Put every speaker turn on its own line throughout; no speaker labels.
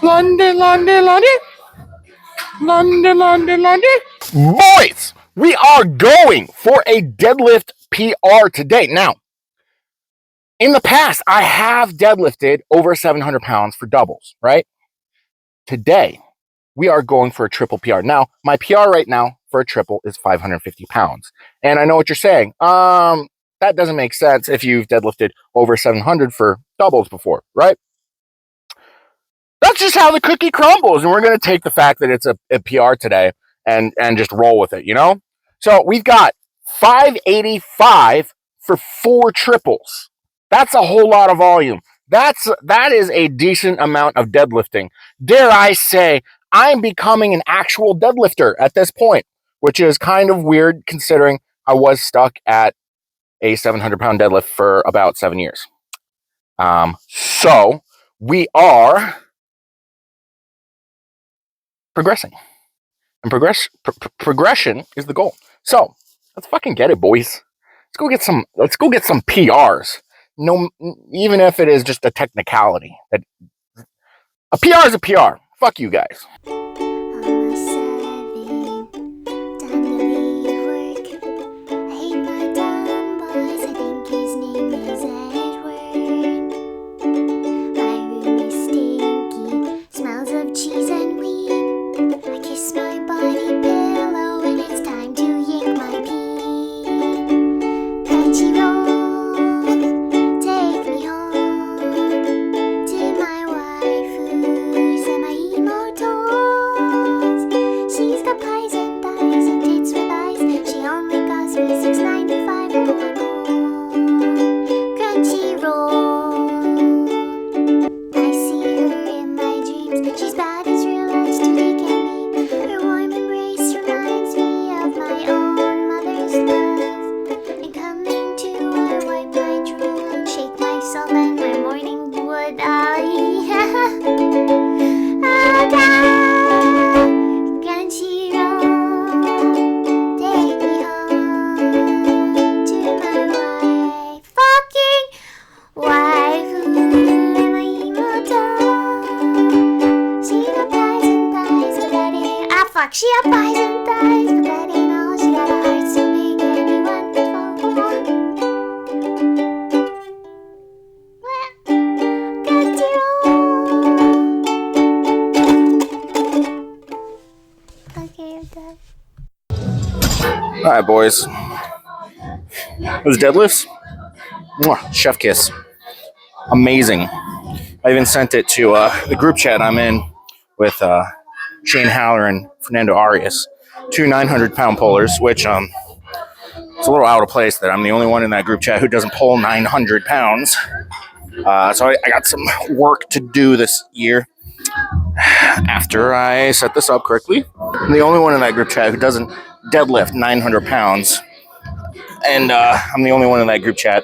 London, London, London. London, London, London. Boys, we are going for a deadlift PR today. Now, in the past, I have deadlifted over 700 pounds for doubles, right? Today, we are going for a triple PR. Now, my PR right now for a triple is 550 pounds. And I know what you're saying. That doesn't make sense if you've deadlifted over 700 for doubles before, right? That's just how the cookie crumbles. And we're going to take the fact that it's a PR today and just roll with it, you know? So we've got 585 for 4 triples. That's a whole lot of volume. That is a decent amount of deadlifting. Dare I say, I'm becoming an actual deadlifter at this point, which is kind of weird considering I was stuck at a 700-pound deadlift for about 7 years. So we are progressing, and progression is the goal. So let's fucking get it, boys. Let's go get some PRs. No, even if it is just a technicality. A PR is a PR. Fuck you guys.
She up eyes and thighs, but that ain't all. She got a heart so big anyone could fall for. Okay, I'm done.
Alright, boys. Those deadlifts? Mwah, chef kiss. Amazing. I even sent it to the group chat I'm in with Shane Howler and Fernando Arias, 2 900-pound pullers, which it's a little out of place that I'm the only one in that group chat who doesn't pull 900 pounds. So I got some work to do this year after I set this up correctly. I'm the only one in that group chat who doesn't deadlift 900 pounds. And I'm the only one in that group chat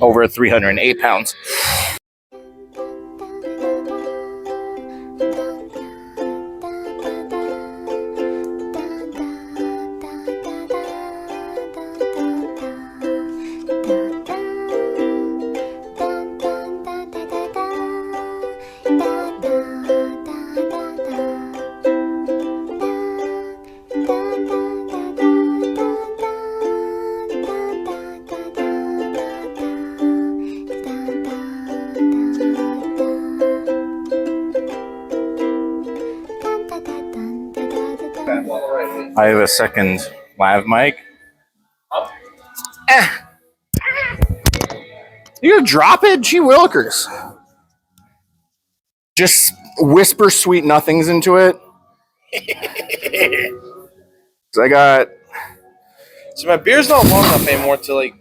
over 308 pounds. I have a second lav mic. You gonna drop it? Gee willikers. Just whisper sweet nothings into it. So I got...
So my beer's not long enough anymore to like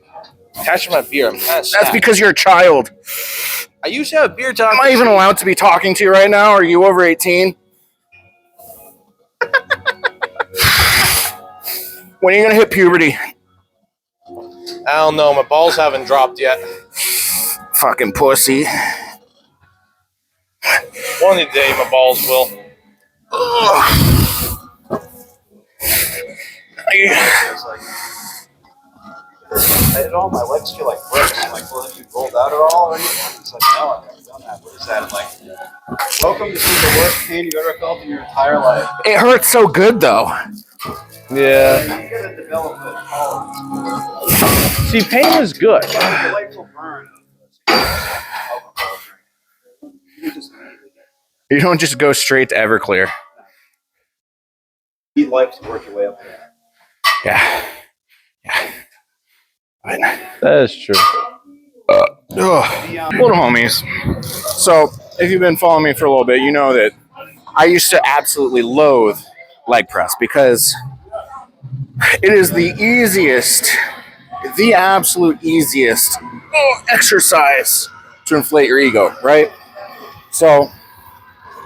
catch my beer. I'm kind of sad.
That's because you're a child.
I used to have a beer time.
Am I even allowed to be talking to you right now? Are you over 18? When are you gonna hit puberty?
I don't know. My balls haven't dropped yet.
Fucking pussy.
One day my balls will.
Ugh.
I did all my legs feel like bricks. I'm like, well, have you rolled out at all or anything? It's like, no, I've never done that. What is that? I'm like, welcome to see the worst pain you've ever felt in your entire life.
It hurts so good though.
Yeah.
You gotta develop a tolerance.
See, pain is good.
Your legs will burn. You just
You don't just go straight to Everclear.
need life to work your way up there.
Yeah. Yeah. But,
That is true.
little homies. So, if you've been following me for a little bit, you know that I used to absolutely loathe leg press because it is the easiest, the absolute easiest exercise to inflate your ego, right? So,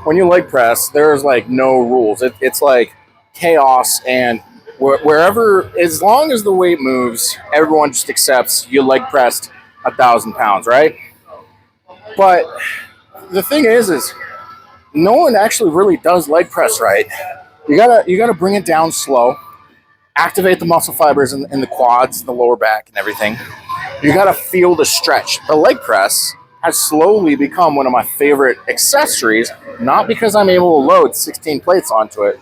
when you leg press, there's like no rules. It's like chaos, and wherever, as long as the weight moves, everyone just accepts you leg pressed 1,000 pounds, right? But the thing is no one actually really does leg press right. You gotta bring it down slow, activate the muscle fibers in the quads, the lower back, and everything. You gotta feel the stretch. The leg press has slowly become one of my favorite accessories, not because I'm able to load 16 plates onto it,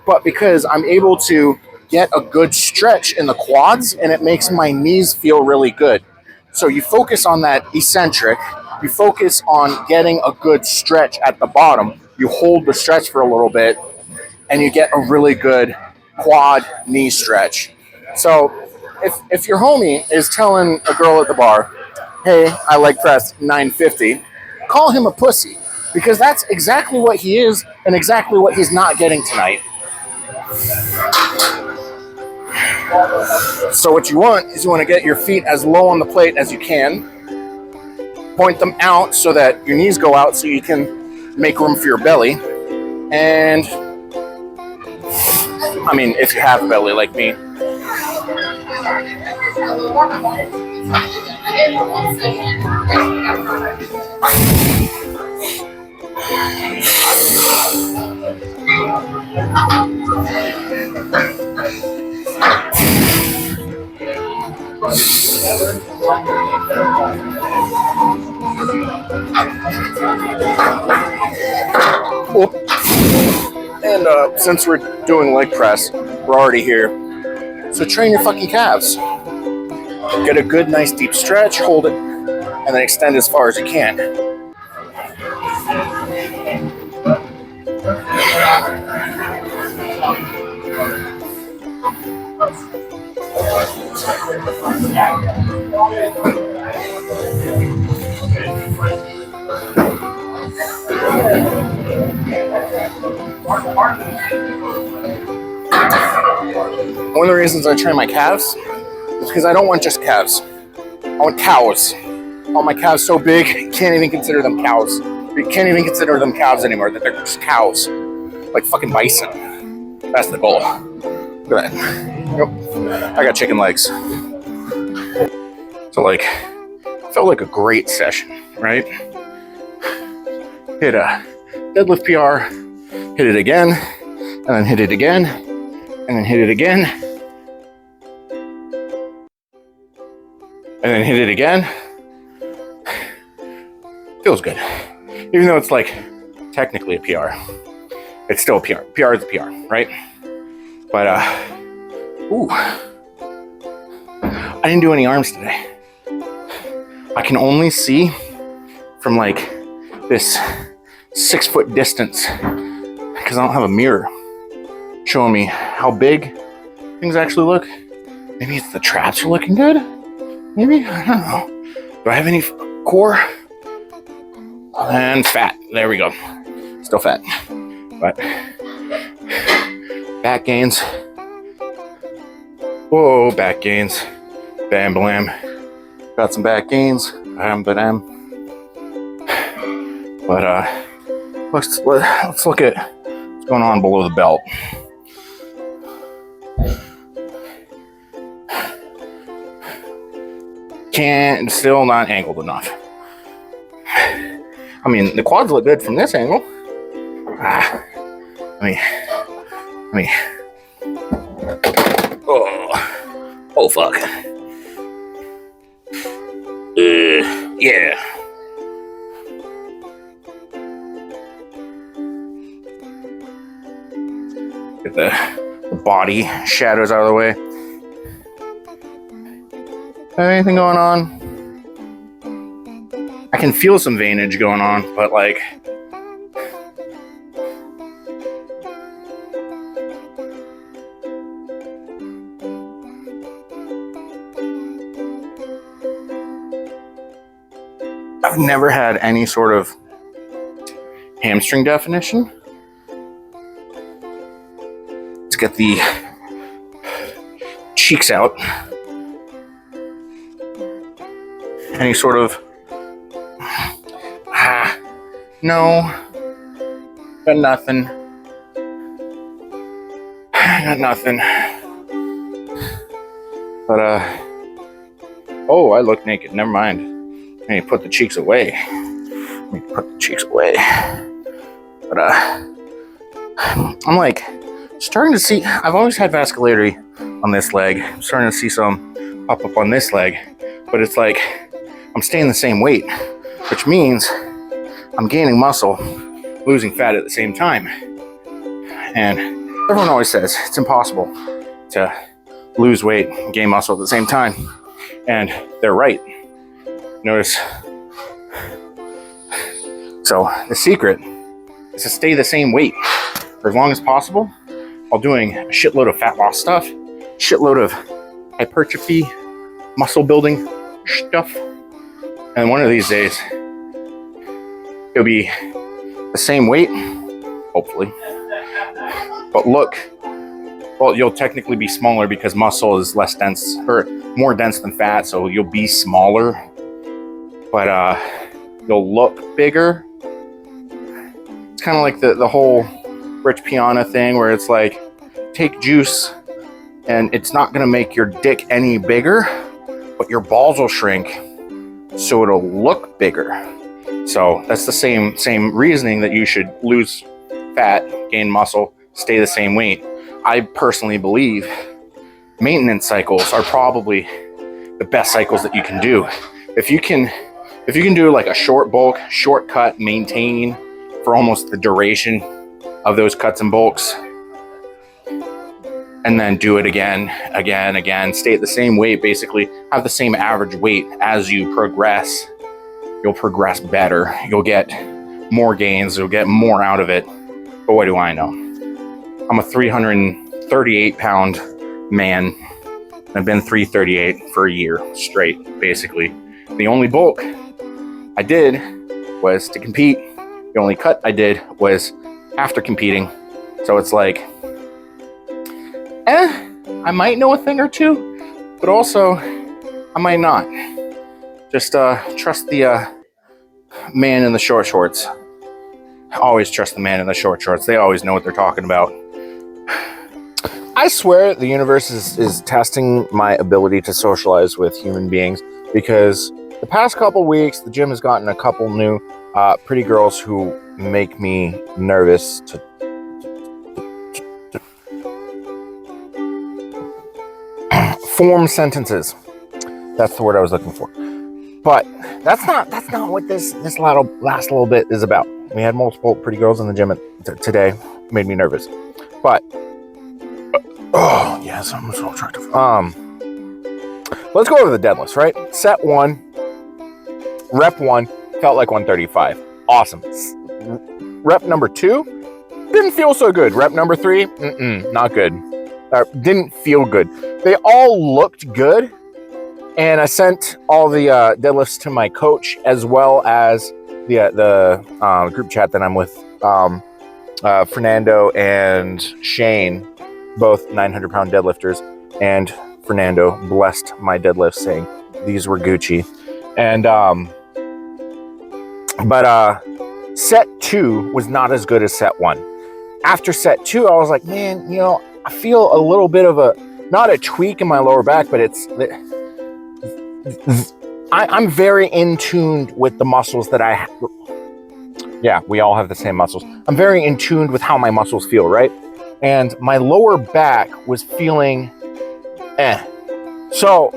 but because I'm able to get a good stretch in the quads, and it makes my knees feel really good. So you focus on that eccentric, you focus on getting a good stretch at the bottom, you hold the stretch for a little bit, and you get a really good quad knee stretch. So if your homie is telling a girl at the bar, hey, I leg press 950, call him a pussy, because that's exactly what he is and exactly what he's not getting tonight. So what you want is you want to get your feet as low on the plate as you can, point them out so that your knees go out so you can make room for your belly. And I mean, if you have a belly like me. And since we're doing leg press, we're already here. So train your fucking calves. Get a good, nice, deep stretch, hold it, and then extend as far as you can. One of the reasons I train my calves is because I don't want just calves. I want cows. I want my calves so big, you can't even consider them cows. You can't even consider them calves anymore. They're just cows. Like fucking bison. That's the goal. Look at that. Yep. I got chicken legs. So like, felt like a great session, right? Hit a deadlift PR, hit it again, and then hit it again, and then hit it again, and then hit it again. Feels good. Even though it's like technically a PR, it's still a PR. PR is a PR, right? But ooh, I didn't do any arms today. I can only see from like this 6 foot distance because I don't have a mirror showing me how big things actually look. Maybe it's the traps are looking good. Maybe, I don't know. Do I have any core? And fat. There we go. Still fat. But back gains. Whoa, back gains. Bam, blam. Got some back gains. Bam, bam. But let's look at what's going on below the belt. Still not angled enough. I mean, the quads look good from this angle. Oh fuck. Yeah. Get the body shadows out of the way. Anything going on? I can feel some veinage going on, but like, I've never had any sort of hamstring definition. Let's get the cheeks out. Any sort of no, got nothing. Got nothing. But oh, I look naked. Never mind. I need to put the cheeks away. But I'm like starting to see. I've always had vascularity on this leg. I'm starting to see some pop up on this leg, but it's like I'm staying the same weight, which means I'm gaining muscle, losing fat at the same time. And everyone always says it's impossible to lose weight and gain muscle at the same time. And they're right. Notice. So the secret is to stay the same weight for as long as possible while doing a shitload of fat loss stuff, shitload of hypertrophy, muscle building stuff. And one of these days, it'll be the same weight, hopefully. But look, well, you'll technically be smaller because muscle is less dense or more dense than fat, so you'll be smaller. But you'll look bigger. It's kind of like the whole Rich Piana thing where it's like, take juice and it's not going to make your dick any bigger, but your balls will shrink so it'll look bigger. So that's the same reasoning that you should lose fat, gain muscle, stay the same weight. I personally believe maintenance cycles are probably the best cycles that you can do. If you can do like a short bulk, short cut, maintain for almost the duration of those cuts and bulks, and then do it again, stay at the same weight, basically have the same average weight as you progress, you'll progress better. You'll get more gains, you'll get more out of it. But what do I know? I'm a 338 pound man. I've been 338 for a year straight, basically. The only bulk I did was to compete. The only cut I did was after competing. So it's like, I might know a thing or two, but also I might not. Just trust the man in the short shorts. Always trust the man in the short shorts. They always know what they're talking about. I swear the universe is testing my ability to socialize with human beings, because the past couple weeks, the gym has gotten a couple new pretty girls who make me nervous to form sentences. That's the word I was looking for. But that's not what this last little bit is about. We had multiple pretty girls in the gym today. Made me nervous. But oh yes, I'm so attractive. Let's go over the deadlifts, right? Set 1, rep 1 felt like 135. Awesome. Rep number 2 didn't feel so good. Rep number 3, not good. Didn't feel good. They all looked good, and I sent all the deadlifts to my coach as well as the group chat that I'm with. Fernando and Shane, both 900-pound deadlifters, and Fernando blessed my deadlifts, saying these were Gucci. And but set 2 was not as good as set 1. After set 2, I was like, man, I feel a little bit of not a tweak in my lower back, but I'm very in tune with the muscles that I have. Yeah, we all have the same muscles. I'm very in tune with how my muscles feel, right? And my lower back was feeling So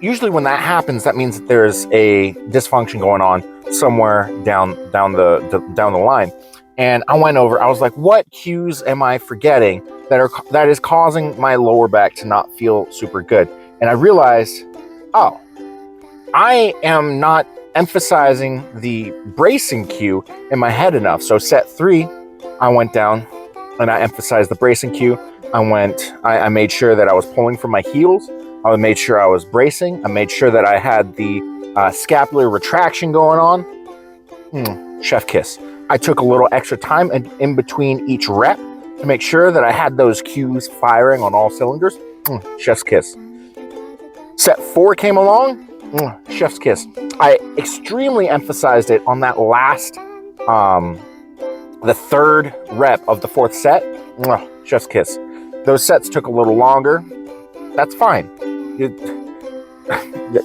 usually when that happens, that means that there's a dysfunction going on somewhere down the line. And I went over, I was like, what cues am I forgetting that is causing my lower back to not feel super good? And I realized, oh, I am not emphasizing the bracing cue in my head enough. So set 3, I went down and I emphasized the bracing cue. I made sure that I was pulling from my heels. I made sure I was bracing. I made sure that I had the scapular retraction going on. Chef kiss. I took a little extra time in between each rep to make sure that I had those cues firing on all cylinders. Chef's kiss. Set 4 came along. Chef's kiss. I extremely emphasized it on that last, the 3rd rep of the 4th set. Chef's kiss. Those sets took a little longer. That's fine.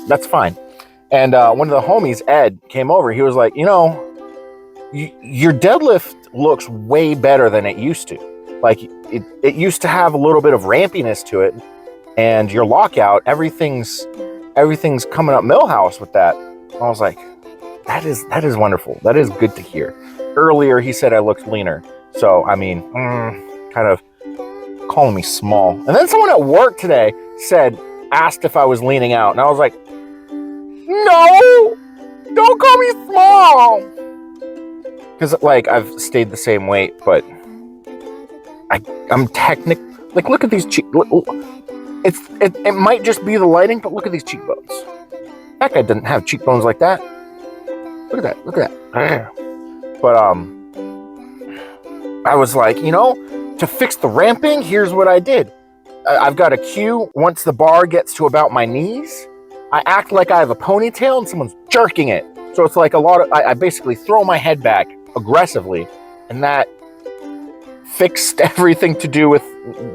That's fine. And one of the homies, Ed, came over. He was like, your deadlift looks way better than it used to. Like it used to have a little bit of rampiness to it, and your lockout, everything's coming up Millhouse with that. I was like, that is wonderful. That is good to hear. Earlier, he said I looked leaner. So, I mean, kind of calling me small. And then someone at work today asked if I was leaning out. And I was like, no, don't call me small. Because, like, I've stayed the same weight, but I'm like, look at these cheeks. It might just be the lighting, but look at these cheekbones. That guy doesn't have cheekbones like that. Look at that. But I was like, to fix the ramping, here's what I did. I've got a cue. Once the bar gets to about my knees, I act like I have a ponytail and someone's jerking it. So it's like I basically throw my head back aggressively, and that fixed everything to do with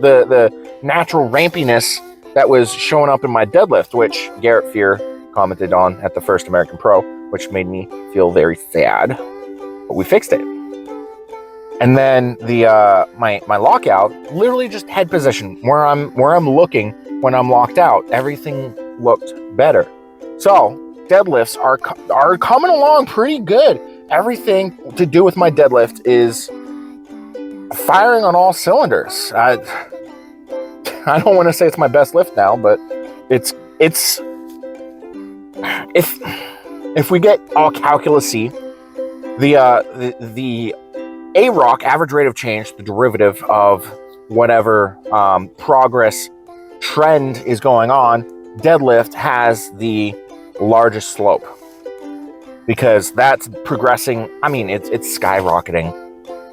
the natural rampiness that was showing up in my deadlift, which Garrett Fear commented on at the first American Pro, which made me feel very sad. But we fixed it. And then the my lockout, literally just head position where I'm looking when I'm locked out, everything looked better. So deadlifts are coming along pretty good. Everything to do with my deadlift is firing on all cylinders. I don't want to say it's my best lift now, but it's if we get all calculus-y, the AROC, average rate of change, the derivative of whatever progress trend is going on, deadlift has the largest slope because that's progressing. I mean, it's skyrocketing.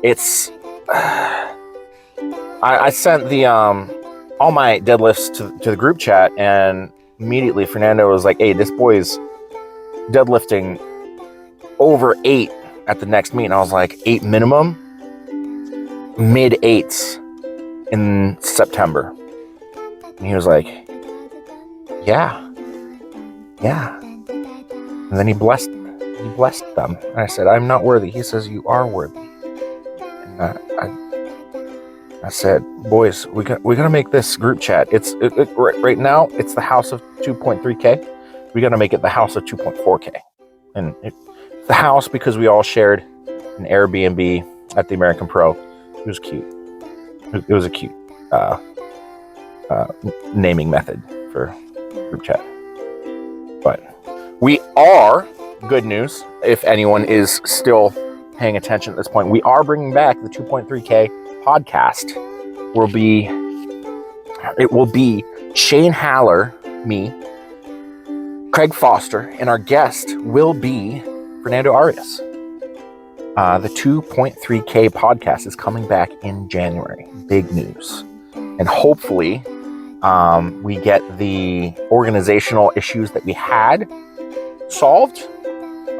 It's I sent the all my deadlifts to the group chat, and immediately Fernando was like, "Hey, this boy's deadlifting over 8 at the next meet." And I was like, 8 minimum, mid 8s in September. And he was like, yeah. And then he blessed them. And I said, I'm not worthy. He says, you are worthy. And I said, boys, we gotta make this group chat. Right now, it's the house of 2.3K. We gotta make it the house of 2.4K. And the house, because we all shared an Airbnb at the American Pro. It was cute. It was a cute naming method for group chat. But we are, good news, if anyone is still paying attention at this point, we are bringing back the 2.3K podcast. It will be Shane Haller, me, Craig Foster, and our guest will be Fernando Arias. The 2.3K podcast is coming back in January. Big news. And hopefully we get the organizational issues that we had solved.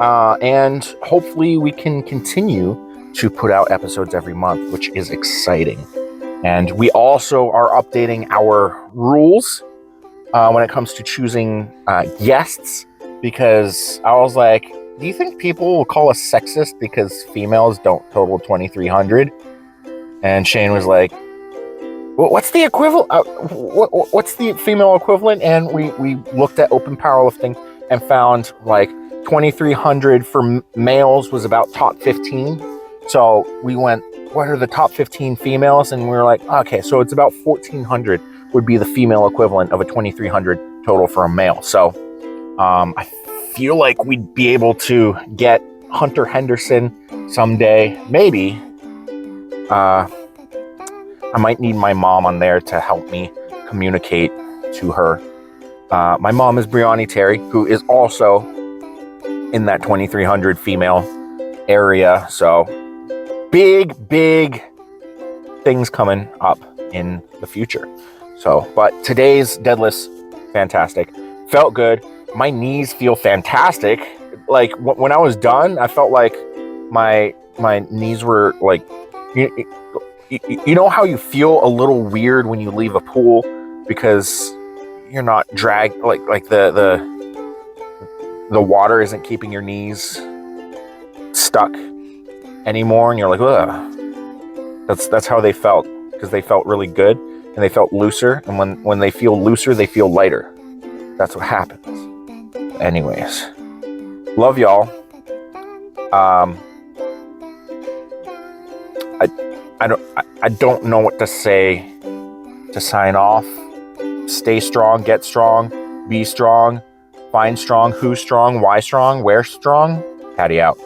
And hopefully we can continue to put out episodes every month, which is exciting. And we also are updating our rules when it comes to choosing guests, because I was like, do you think people will call us sexist because females don't total 2,300? And Shane was like, what's the equivalent? What's the female equivalent? And we looked at open powerlifting and found like 2,300 for males was about top 15. So we went, what are the top 15 females? And we were like, okay, so it's about 1,400 would be the female equivalent of a 2,300 total for a male. So I feel like we'd be able to get Hunter Henderson someday, maybe. I might need my mom on there to help me communicate to her. My mom is Brianni Terry, who is also in that 2,300 female area. So big things coming up in the future. So, but today's deadlifts, fantastic. Felt good. My knees feel fantastic. Like when I was done, I felt like my knees were like, you know how you feel a little weird when you leave a pool because you're not dragged, like the water isn't keeping your knees stuck anymore, and you're like, ugh. That's how they felt, because they felt really good and they felt looser, and when they feel looser, they feel lighter. That's what happens. Anyways, love y'all. I don't know what to say to sign off. Stay strong, get strong, be strong, find strong, who's strong, why strong, where strong. Patty out.